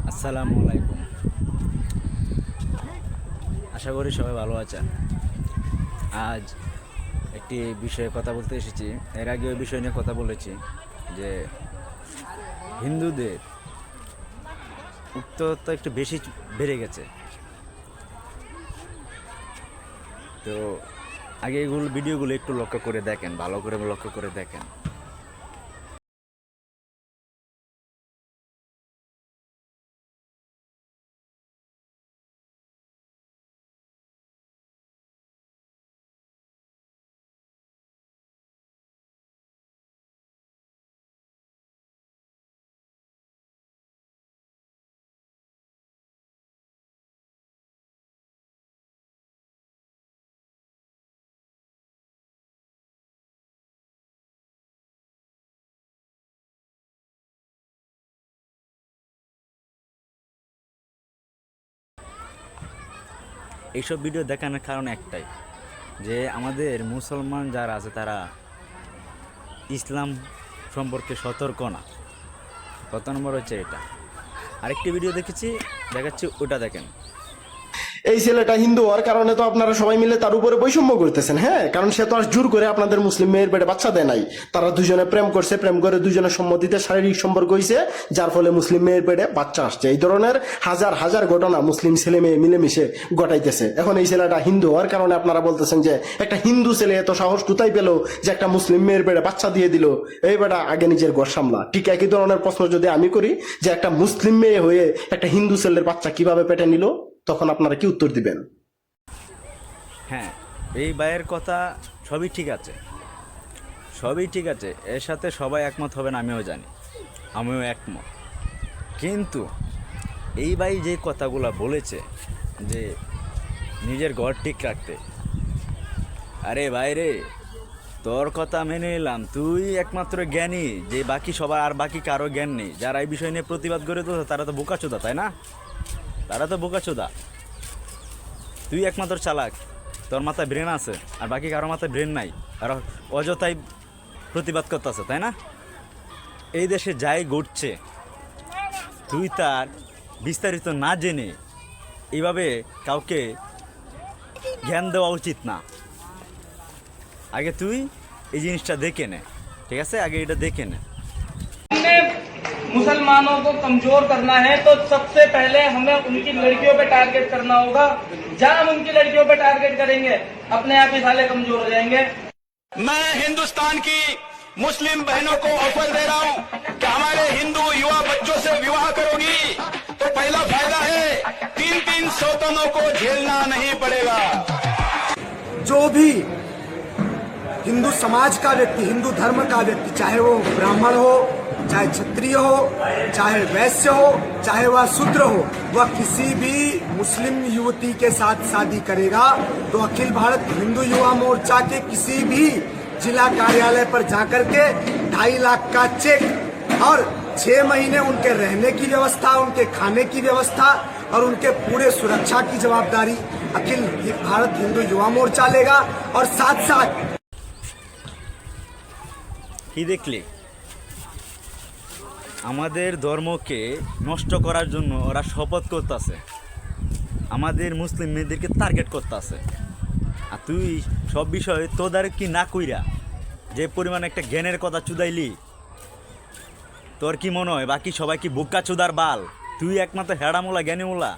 আসসালামু আলাইকুম। আশা করি সবাই ভালো আছেন। আজ একটি বিষয়ে কথা বলতে এসেছি। এর আগে ওই বিষয় নিয়ে কথা বলেছি যে হিন্দুদের উত্তরতা একটু বেশি বেড়ে গেছে। তো আগে এগুলো ভিডিওগুলো একটু লক্ষ্য করে দেখেন, ভালো করে লক্ষ্য করে দেখেন। এইসব ভিডিও দেখানোর কারণ একটাই, যে আমাদের মুসলমান যারা আছে তারা ইসলাম সম্পর্কে সতর্ক না। কত নম্বর হচ্ছে এটা। আরেকটি ভিডিও দেখাচ্ছি, ওটা দেখেন। এই ছেলেটা হিন্দু হওয়ার কারণে তো আপনারা সবাই মিলে তার উপরে বৈষম্য করতেছেন। হ্যাঁ, কারণ সে তো আর জোর করে আপনাদের মুসলিম মেয়ের পেটে বাচ্চা দেয় নাই। তারা দুজনে প্রেম করছে, প্রেম করে দুজনের সম্মতিতে শারীরিক সম্পর্ক হয়েছে, যার ফলে মুসলিম মেয়ের পেটে বাচ্চা আসছে। এই ধরনের হাজার হাজার ঘটনা মুসলিম ছেলে মেয়ে মিলেমিশে ঘটাইতেছে। এখন এই ছেলেটা হিন্দু হওয়ার কারণে আপনারা বলতেছেন যে একটা হিন্দু ছেলে এত সাহস কোথায় পেল যে একটা মুসলিম মেয়ের পেটে বাচ্চা দিয়ে দিল। এই বেটা আগে নিজের ঘর সামলা। ঠিক একই ধরনের প্রশ্ন যদি আমি করি যে একটা মুসলিম মেয়ে হয়ে একটা হিন্দু ছেলের বাচ্চা কিভাবে পেটে নিল, তখন আপনারা কি উত্তর দিবেন? হ্যাঁ, এই ভাইয়ের কথা সবই ঠিক আছে, সবই ঠিক আছে, এর সাথে সবাই একমত হবেন আমিও জানি, আমিও একমত। কিন্তু এই ভাই যে কথাগুলো বলেছে যে নিজের ঘর ঠিক রাখতে, আরে ভাই রে, তোর কথা মেনে নিলাম, তুই একমাত্র জ্ঞানী, যে বাকি সবার আর বাকি কারো জ্ঞান নেই। যারা এই বিষয় নিয়ে প্রতিবাদ করে তো তারা তো বোকাচোদা, তাই না? তারা তো বোকাচোদা। তুই একমাত্র চালাক, তোর মাথায় ব্রেন আছে, আর বাকি কারো মাথায় ব্রেন নাই, আর অযথাই প্রতিবাদ করতেছে, তাই না? এই দেশে যাই ঘটছে তুই তার বিস্তারিত না জেনে এইভাবে কাউকে জ্ঞান দেওয়া উচিত না। আগে তুই এই জিনিসটা দেখে নে, ঠিক আছে? আগে এটা দেখে নে। मुसलमानों को कमजोर करना है तो सबसे पहले हमें उनकी लड़कियों पे टारगेट करना होगा। जब हम उनकी लड़कियों पे टारगेट करेंगे अपने आप ही साले कमजोर हो जाएंगे। मैं हिंदुस्तान की मुस्लिम बहनों को ऑफर दे रहा हूं कि हमारे हिंदू युवा बच्चों से विवाह करोगी तो पहला फायदा है 3-3 सौतनों को झेलना नहीं पड़ेगा। जो भी हिंदू समाज का व्यक्ति, हिंदू धर्म का व्यक्ति, चाहे वो ब्राह्मण हो, चाहे क्षत्रिय हो, चाहे वैश्य हो, चाहे वह शूद्र हो, वह किसी भी मुस्लिम युवती के साथ शादी करेगा तो अखिल भारत हिंदू युवा मोर्चा के किसी भी जिला कार्यालय पर जाकर के 2.5 लाख का चेक और 6 महीने उनके रहने की व्यवस्था, उनके खाने की व्यवस्था और उनके पूरे सुरक्षा की जवाबदारी अखिल भारत हिंदू युवा मोर्चा लेगा। और साथ साथ কি দেখলি? আমাদের ধর্মকে নষ্ট করার জন্য ওরা শপথ করতেছে, আমাদের মুসলিম মেয়েদেরকে টার্গেট করতেছে। আর তুই সব বিষয়ে তোদের কি না কইরা যে পরিমাণ একটা জ্ঞানের কথা চুদাইলি, তোর কি মনে হয় বাকি সবাই কি বোকা চুদার বাল? তুই একমাত্র হেড়ামোলা জ্ঞানীমোলা।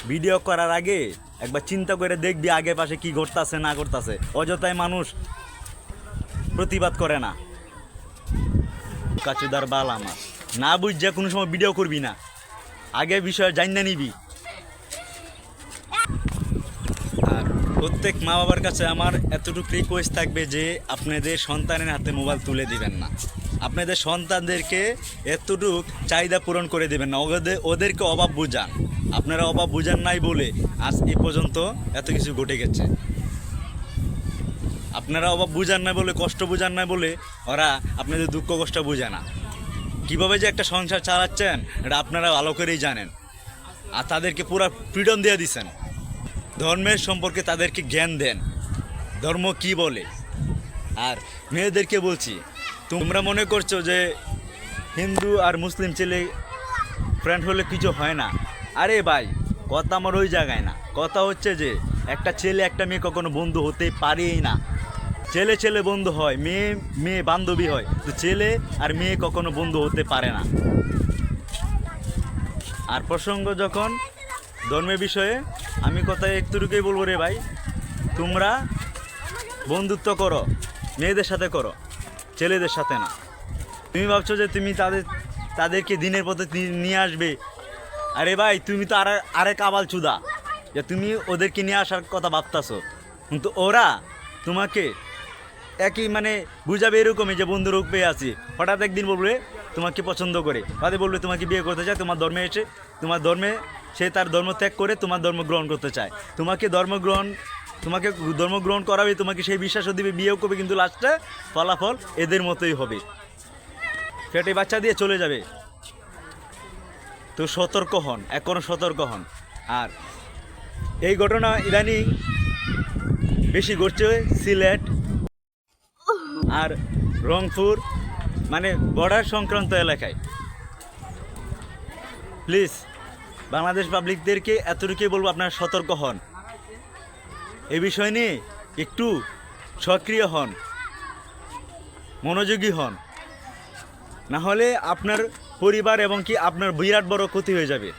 ভিডিও করার আগে একবার চিন্তা করে দেখবি আগে পাশে কি ঘটতেছে না ঘটতেছে। অযথায় মানুষ প্রতিবাদ করে না। কাচুদার বাল আমার না বুঝা কোনো সময় ভিডিও করবি না, আগে বিষয় জানিয়ে নিবি। আর প্রত্যেক মা বাবার কাছে আমার এতটুকু রিকোয়েস্ট থাকবে যে আপনাদের সন্তানের হাতে মোবাইল তুলে দিবেন না, আপনাদের সন্তানদেরকে এতটুক চাহিদা পূরণ করে দেবেন না, ওদেরকে অভাব বুঝান। আপনারা অভাব বুঝান নাই বলে আজ এ পর্যন্ত এত কিছু ঘটে গেছে। আপনারা অভাব বুঝান না বলে, কষ্ট বুঝান না বলে ওরা আপনাদের দুঃখ কষ্ট বুঝে না। কীভাবে যে একটা সংসার চালাচ্ছেন এটা আপনারা ভালো করেই জানেন। আর তাদেরকে পুরো ফ্রিডম দিয়ে দিচ্ছেন। ধর্মের সম্পর্কে তাদেরকে জ্ঞান দেন, ধর্ম কি বলে। আর মেয়েদেরকে বলছি, তোমরা মনে করছো যে হিন্দু আর মুসলিম ছেলে ফ্রেন্ড হলে কিছু হয় না। আরে ভাই, কথা আমার ওই জায়গায় না, কথা হচ্ছে যে একটা ছেলে একটা মেয়ে কখনো বন্ধু হতে পারেই না। ছেলে ছেলে বন্ধু হয়, মেয়ে মেয়ে বান্ধবী হয়, তো ছেলে আর মেয়ে কখনো বন্ধু হতে পারে না। আর প্রসঙ্গ যখন ধর্মের বিষয়ে, আমি কথা একটুকুই বলবো রে ভাই, তোমরা বন্ধুত্ব করো মেয়েদের সাথে করো, ছেলেদের সাথে না। তুমি ভাবছো যে তুমি তাদেরকে দিনের পথে নিয়ে আসবে। আরে ভাই, তুমি তো আরেক আবাল চুদা যে তুমি ওদেরকে নিয়ে আসার কথা ভাবতাছো, কিন্তু ওরা তোমাকে একই মানে বুঝাবে এরকমই যে বন্ধু রূপ পেয়ে আছি। হঠাৎ একদিন বলবে তোমাকে পছন্দ করে, বাদে বলবে তোমাকে বিয়ে করতে চায়, তোমার ধর্মে এসে তোমার ধর্মে সে তার ধর্ম ত্যাগ করে তোমার ধর্ম গ্রহণ করতে চায়। তোমাকে ধর্ম গ্রহণ করাবে, তোমাকে সেই বিশ্বাসও দিবে, বিয়েও করবে, কিন্তু লাস্টে ফলাফল এদের মতোই হবে, পেটে বাচ্চা দিয়ে চলে যাবে। তো সতর্ক হন, এখনও সতর্ক হন। আর এই ঘটনা ইদানিং বেশি ঘটছে সিলেট আর রংপুর, মানে বর্ডার সংক্রান্ত এলাকায়। প্লিজ বাংলাদেশ পাবলিকদেরকে এতটুকুই বলবো, আপনারা সতর্ক হন, এই বিষয় নিয়ে একটু সক্রিয় হন, মনোযোগী হন, না হলে আপনার পরিবার এবং কি আপনার বিরাট বড় ক্ষতি হয়ে যাবে।